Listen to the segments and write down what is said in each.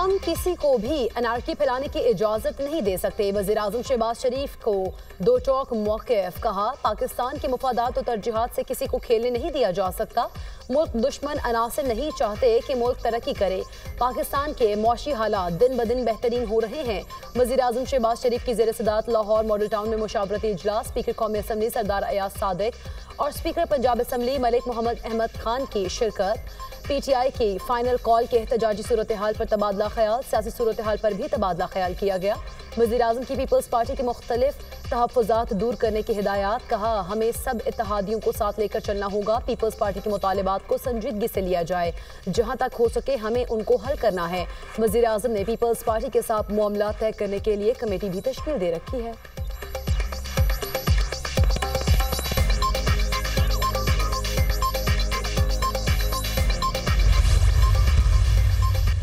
हम किसी को भी अनारकी फैलाने की इजाजत नहीं दे सकते। वज़ीर-ए-आज़म शहबाज शरीफ को दो टोक मौक़िफ़। कहा, पाकिस्तान के मुफादात और तरजीहात से किसी को खेलने नहीं दिया जा सकता। मुल्क दुश्मन अनासर नहीं चाहते कि मुल्क तरक्की करे। पाकिस्तान के मौशी हालात दिन ब दिन बेहतरीन हो रहे हैं। वज़ीर-ए-आज़म शहबाज शरीफ की ज़ेर सदारत लाहौर मॉडल टाउन में मुशावरती इजलास। स्पीकर कौमी असम्बली सरदार अयाज सादिक और स्पीकर पंजाब असम्बली मलिक मोहम्मद अहमद खान की शिरकत। PTI की फाइनल कॉल के एहतजाजी सूरत हाल पर तबादला ख्याल। सियासी सूरत हाल पर भी तबादला ख्याल किया गया। वज़ीर-ए-आज़म की पीपल्स पार्टी के मुख्तलिफ तहफ़्फ़ुज़ात दूर करने की हिदायत। कहा, हमें सब इत्तेहादियों को साथ लेकर चलना होगा। पीपल्स पार्टी के मुतालिबात को संजीदगी से लिया जाए। जहाँ तक हो सके हमें उनको हल करना है। वज़ीर-ए-आज़म ने पीपल्स पार्टी के साथ मामला तय करने के लिए कमेटी भी तश्कील दे रखी है।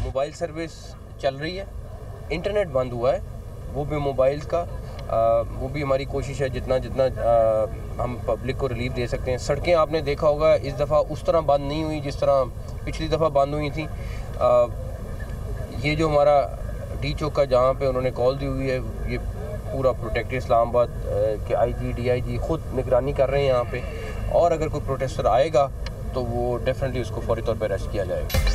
मोबाइल सर्विस चल रही है, इंटरनेट बंद हुआ है, वो भी मोबाइल का वो भी हमारी कोशिश है जितना हम पब्लिक को रिलीफ दे सकते हैं। सड़कें आपने देखा होगा इस दफ़ा उस तरह बंद नहीं हुई जिस तरह पिछली दफ़ा बंद हुई थी। ये जो हमारा डी चौक का जहाँ पे उन्होंने कॉल दी हुई है, ये पूरा प्रोटेक्टेड इस्लामाबाद के IG DIG खुद निगरानी कर रहे हैं यहाँ पे, और अगर कोई प्रोटेस्टर आएगा तो वो डेफिनेटली उसको फौरी तौर पर अरेस्ट किया जाएगा।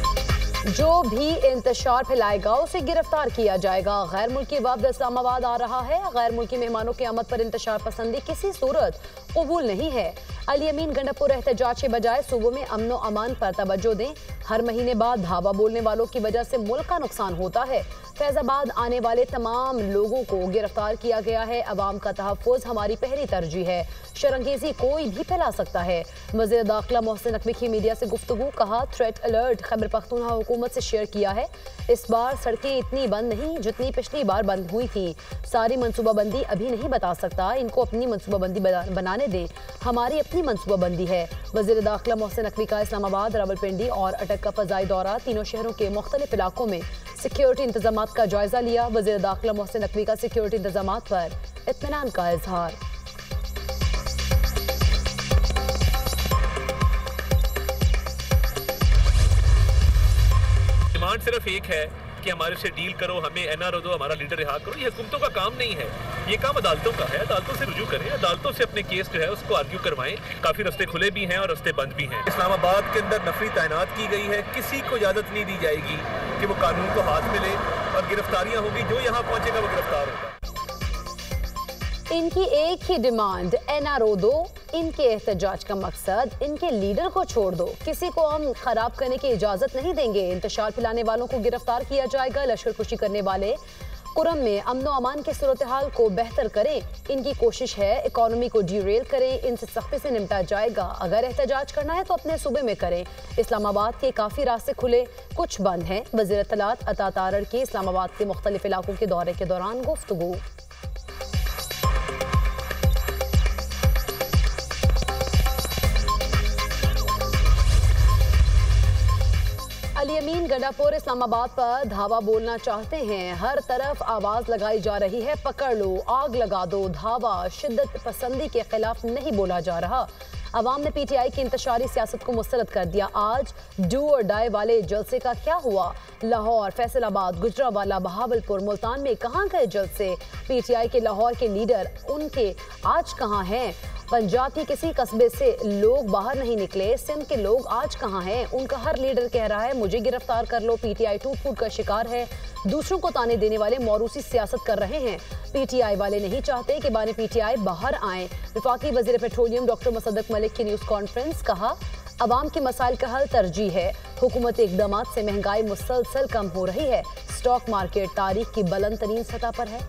जो भी इंतशार फैलाएगा उसे गिरफ्तार किया जाएगा। गैर मुल्की वफ्द इस्लामाबाद आ रहा है। गैर मुल्की मेहमानों की आमद पर इंतशार पसंदी किसी सूरत कबूल नहीं है। अली अमीन गंडापुर एहतजाज के बजाय सूबों में अमन व अमान पर तवज्जो दें। हर महीने बाद धावा बोलने वालों की वजह से मुल्क का नुकसान होता है। फैजाबाद आने वाले तमाम लोगों को गिरफ्तार किया गया है। अवाम का तहफ़्फ़ुज़ हमारी पहली तरजीह है। शरंगेज़ी कोई भी फैला सकता है। वज़ीर दाखिला मोहसिन नकवी की मीडिया से गुफ्तगू। कहा, थ्रेट अलर्ट खैबर पख्तूनख्वा हुकूमत से शेयर किया है। इस बार सड़कें इतनी बंद नहीं जितनी पिछली बार बंद हुई थी। सारी मनसूबाबंदी अभी नहीं बता सकता, इनको अपनी मनसूबाबंदी बनाने दें। हमारी अपनी मनसूबाबंदी है। वज़ीर दाखिला मोहसिन नकवी का इस्लामाबाद, रावलपिंडी और अटक का फ़ज़ाई दौरा। तीनों शहरों के मुख्तलिफ इलाकों में सिक्योरिटी इंतजामात का जायजा लिया। वज़ीर दाखिला मोहसिन नकवी का सिक्योरिटी इंतजामात पर इत्मीनान का इजहार। डिमांड सिर्फ एक है कि हमारे से डील करो, हमें NRO दो, हमारा लीडर रिहा करो। ये हुकूमतों का काम नहीं है, ये काम अदालतों का है। अदालतों से रुजू करें, अदालतों से अपने केस जो है उसको आर्ग्यू करवाएं। काफ़ी रास्ते खुले भी हैं और रास्ते बंद भी हैं। इस्लामाबाद के अंदर नफरी तैनात की गई है। किसी को इजाज़त नहीं दी जाएगी कि वो कानून को हाथ में ले, और गिरफ्तारियाँ होगी, जो यहाँ पहुँचेगा वो गिरफ्तार होगा। इनकी एक ही डिमांड, NRO दो। इनके एहतजाज का मकसद इनके लीडर को छोड़ दो। किसी को हम खराब करने की इजाजत नहीं देंगे। इंतशार फैलाने वालों को गिरफ्तार किया जाएगा। लश्कर कुशी करने वाले कुरम में अमन व अमान के सूरत हाल को बेहतर करें। इनकी कोशिश है इकॉनमी को डीरेल करें। इनसे सख्ती से निपटा जाएगा। अगर एहतजाज करना है तो अपने सूबे में करें। इस्लामाबाद के काफ़ी रास्ते खुले, कुछ बंद हैं। वज़ीर इत्तलात अता तारड़ की इस्लामाबाद के मुख्तलिफ इलाकों के दौरे के दौरान गुफ्तगू। अली अमीन गंडापुर इस्लामाबाद पर धावा बोलना चाहते हैं। हर तरफ आवाज लगाई जा रही है, पकड़ लो, आग लगा दो। धावा शिद्दत पसंदी के खिलाफ नहीं बोला जा रहा। अवाम ने PTI की इंतशारी सियासत को मुस्तरद कर दिया। आज डू और डाई वाले जलसे का क्या हुआ? लाहौर, फैसलाबाद, गुजरावाला, बहावलपुर, मुल्तान में कहाँ गए जलसे? PTI के लाहौर के लीडर उनके आज कहाँ हैं? पंजाब के किसी कस्बे से लोग बाहर नहीं निकले। सिंध के लोग आज कहाँ हैं? उनका हर लीडर कह रहा है मुझे गिरफ्तार कर लो। PTI टूट फूट का शिकार है। दूसरों को ताने देने वाले मौरूसी सियासत कर रहे हैं। PTI वाले नहीं चाहते कि बानी PTI बाहर आएं। वफाकी वज़ीर पेट्रोलियम डॉक्टर मुसद्दक मलिक की न्यूज़ कॉन्फ्रेंस। कहा, अवाम के मसाइल का हल तरजीह है। हुकूमती इक़दामात से महंगाई मुसलसल कम हो रही है। स्टॉक मार्केट तारीख की बुलंद तरीन सतह पर है।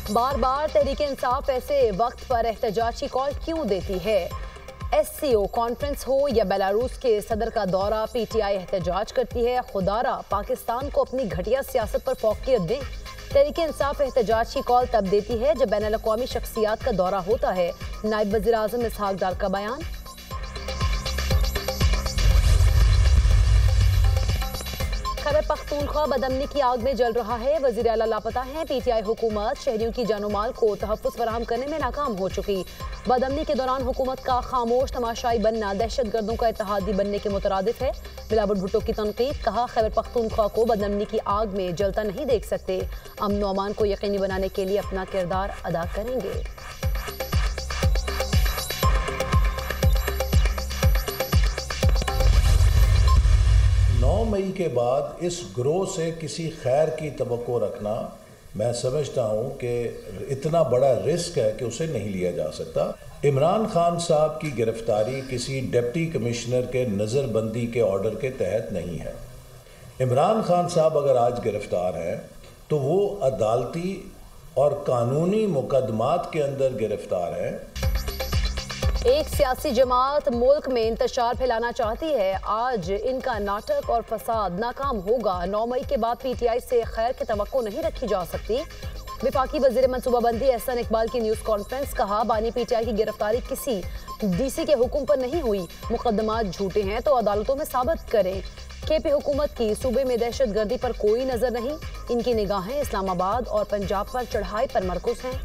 बार बार तहरीक इंसाफ ऐसे वक्त पर एहतजाज की कॉल क्यों देती है? SCO कॉन्फ्रेंस हो या बेलारूस के सदर का दौरा, PTI एहतजाज करती है। खुदारा पाकिस्तान को अपनी घटिया सियासत पर फौकियत दें। तहरीक इंसाफ एहतजाज की कॉल तब देती है जब बैनुल अक़वामी शख्सियात का दौरा होता है। नायब वज़ीर आज़म इसहाक डार का बयान। खैबर पख्तूनख्वा बदअमनी की आग में जल रहा है, वजीर आला लापता है। पीटीआई हुकूमत शहरियों की जानो माल को तहफ़्फ़ुज़ फराहम करने में नाकाम हो चुकी। बदअमनी के दौरान हुकूमत का खामोश तमाशाई बनना दहशत गर्दों का इत्तेहादी बनने के मुतरादिफ है। बिलावल भुट्टो की तनकीद, कहा खैबर पख्तूनख्वा को बदअमनी की आग में जलता नहीं देख सकते, अमन व अमान को यकीनी बनाने के लिए अपना किरदार अदा करेंगे। 9 मई के बाद इस ग्रोह से किसी खैर की तवक्को रखना, मैं समझता हूँ कि इतना बड़ा रिस्क है कि उसे नहीं लिया जा सकता। इमरान खान साहब की गिरफ्तारी किसी डिप्टी कमिश्नर के नज़रबंदी के ऑर्डर के तहत नहीं है। इमरान खान साहब अगर आज गिरफ्तार हैं तो वो अदालती और कानूनी मुकदमात के अंदर गिरफ्तार हैं। एक सियासी जमात मुल्क में इंतशार फैलाना चाहती है। आज इनका नाटक और फसाद नाकाम होगा। 9 मई के बाद पीटीआई से खैर की तवक्को नहीं रखी जा सकती। विफाकी वजीर मनसूबाबंदी एहसन इकबाल की न्यूज़ कॉन्फ्रेंस, कहा बानी पीटीआई की गिरफ्तारी किसी डीसी के हुक्म पर नहीं हुई। मुकदमात झूठे हैं तो अदालतों में साबित करें। केपी हुकूमत की सूबे में दहशत गर्दी पर कोई नजर नहीं। इनकी निगाहें इस्लामाबाद और पंजाब पर चढ़ाई पर मरकूज हैं।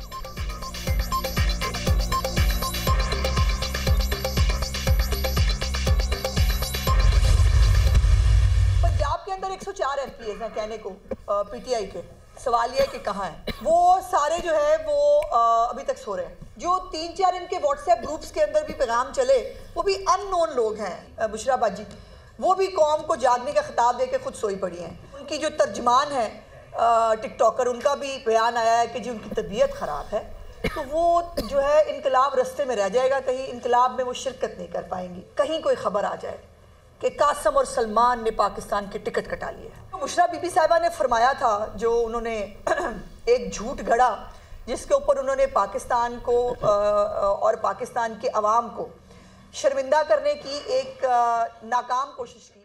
एमपीएस हैं कहने को पीटीआई के, सवाल यह है कि कहाँ हैं वो सारे जो है वो अभी तक सो रहे हैं। जो 3-4 इनके व्हाट्सएप ग्रुप्स के अंदर भी पैगाम चले वो भी अननोन लोग हैं। बुशरा बाजी वो भी कौम को जागने का खिताब दे के खुद सोई पड़ी हैं। उनकी जो तर्जमान है टिकटॉकर, उनका भी बयान आया है कि जी उनकी तबीयत ख़राब है, तो वो जो है इनकलाब रस्ते में रह जाएगा। कहीं इनकलाब में वो शिरकत नहीं कर पाएंगी। कहीं कोई खबर आ जाए कि कासम और सलमान ने पाकिस्तान के टिकट कटा लिए। तो बुशरा बीबी साहिबा ने फरमाया था, जो उन्होंने एक झूठ गढ़ा जिसके ऊपर उन्होंने पाकिस्तान को और पाकिस्तान के अवाम को शर्मिंदा करने की एक नाकाम कोशिश की।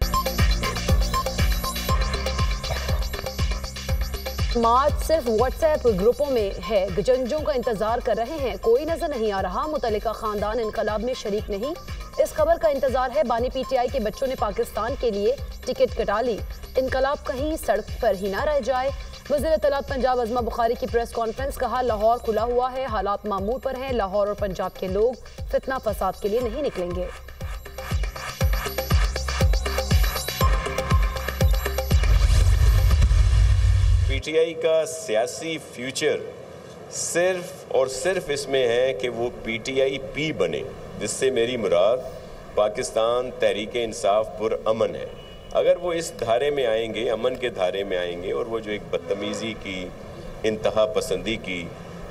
मार्च सिर्फ व्हाट्सएप ग्रुपों में है, जंजों का इंतजार कर रहे हैं, कोई नजर नहीं आ रहा। मुतल्लिका खानदान इनकलाब में शरीक नहीं। इस खबर का इंतजार है। बानी पीटीआई के बच्चों ने पाकिस्तान के लिए टिकट कटा ली। इनकलाब कहीं सड़क पर ही ना रह जाए। वज़ीर इत्तलात पंजाब अज़मा बुखारी की प्रेस कॉन्फ्रेंस, कहा लाहौर खुला हुआ है, हालात मामूल पर हैं। लाहौर और पंजाब के लोग फितना फसाद के लिए नहीं निकलेंगे। पीटीआई का सियासी फ्यूचर सिर्फ और सिर्फ इसमें है कि वो पीटीआई पी बने, जिससे मेरी मुराद पाकिस्तान तहरीक इंसाफ पुर अमन है। अगर वो इस धारे में आएंगे, अमन के धारे में आएंगे, और वो जो एक बदतमीज़ी की, इंतहा पसंदी की,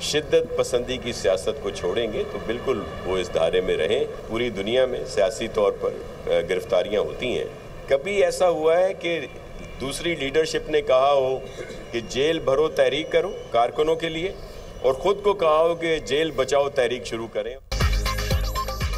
शिद्दत पसंदी की सियासत को छोड़ेंगे, तो बिल्कुल वो इस धारे में रहें। पूरी दुनिया में सियासी तौर पर गिरफ्तारियाँ होती हैं। कभी ऐसा हुआ है कि दूसरी लीडरशिप ने कहा हो कि जेल भरो तहरीक करो कारकुनों के लिए, और ख़ुद को कहा हो कि जेल बचाओ तहरीक शुरू करें।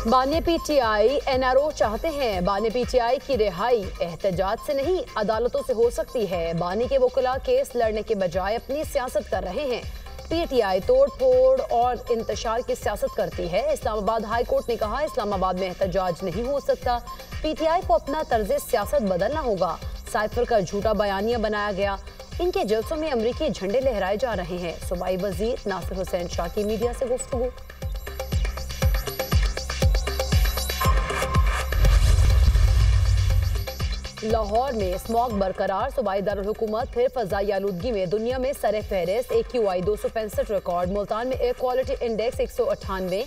बानी पीटीआई एनआरओ चाहते हैं। बानी पीटीआई की रिहाई एहतजाज से नहीं, अदालतों से हो सकती है। बानी के वकील केस लड़ने के बजाय अपनी सियासत कर रहे हैं। पीटीआई तोड़ फोड़ और इंतशार की सियासत करती है। इस्लामाबाद हाई कोर्ट ने कहा इस्लामाबाद में एहतजाज नहीं हो सकता। पीटीआई को अपना तर्ज सियासत बदलना होगा। साइफर का झूठा बयानिया बनाया गया। इनके जलसों में अमरीकी झंडे लहराए जा रहे हैं। सूबाई वजीर नासिर हुसैन शाह की मीडिया से गुफ्तगू। लाहौर में स्मॉग बरकरार, सूबाई दारुल हुकूमत फिर फजाई आलूदगी में दुनिया में सरे फहरिस्त। AQI 265 record. मुल्तान में एयर क्वालिटी इंडेक्स 198,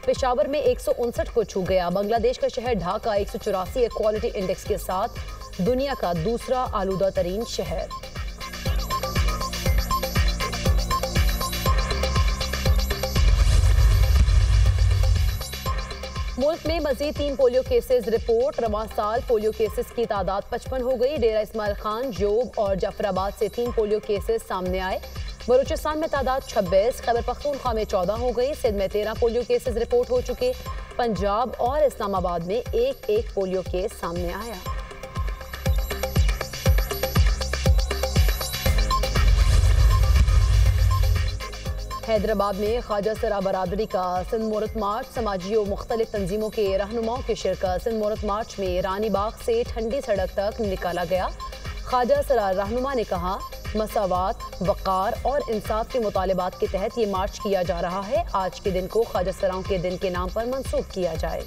पेशावर में 159 को छू गया। बांग्लादेश का शहर ढाका 184 एयर क्वालिटी इंडेक्स के साथ दुनिया का दूसरा आलूदा तरीन शहर। मुल्क में मजीद 3 पोलियो केसेस रिपोर्ट। रवां साल पोलियो केसेस की तादाद 55 हो गई। डेरा इस्माइल खान, जोब और जाफराबाद से 3 पोलियो केसेस सामने आए। बलूचिस्तान में तादाद 26, खैबर पख्तूनख्वा में 14 हो गई। सिंध में 13 पोलियो केसेस रिपोर्ट हो चुके। पंजाब और इस्लामाबाद में एक पोलियो केस सामने आया। हैदराबाद में ख्वाजा सरा बरादरी का सिंध मोहर्रत मार्च। समाजी और मुख्तलिफ तंजीमों के रहनुमाओं की शिरकत। सिंध मोहर्रत मार्च में रानी बाग से ठंडी सड़क तक निकाला गया। ख्वाजा सरार रहनुमा ने कहा, मसावात, वक़ार और इंसाफ के मुतालिबात के तहत ये मार्च किया जा रहा है। आज के दिन को ख्वाजा सराओं के दिन के नाम पर मंसूब किया जाए।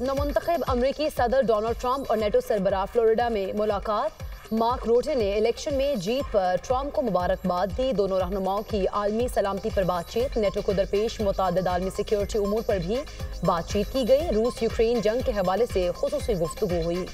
नमुंतखब अमरीकी सदर डोनाल्ड ट्रंप और नेटो सरबराह फ्लोरिडा में मुलाकात। मार्क रूटे ने इलेक्शन में जीत पर ट्रंप को मुबारकबाद दी। दोनों रहनुमाओं की आलमी सलामती पर बातचीत। नेटो को दरपेश मुतअद्दिद आलमी सिक्योरिटी उमूर पर भी बातचीत की गई। रूस यूक्रेन जंग के हवाले से खुसूसी गुफ्तगू हुई।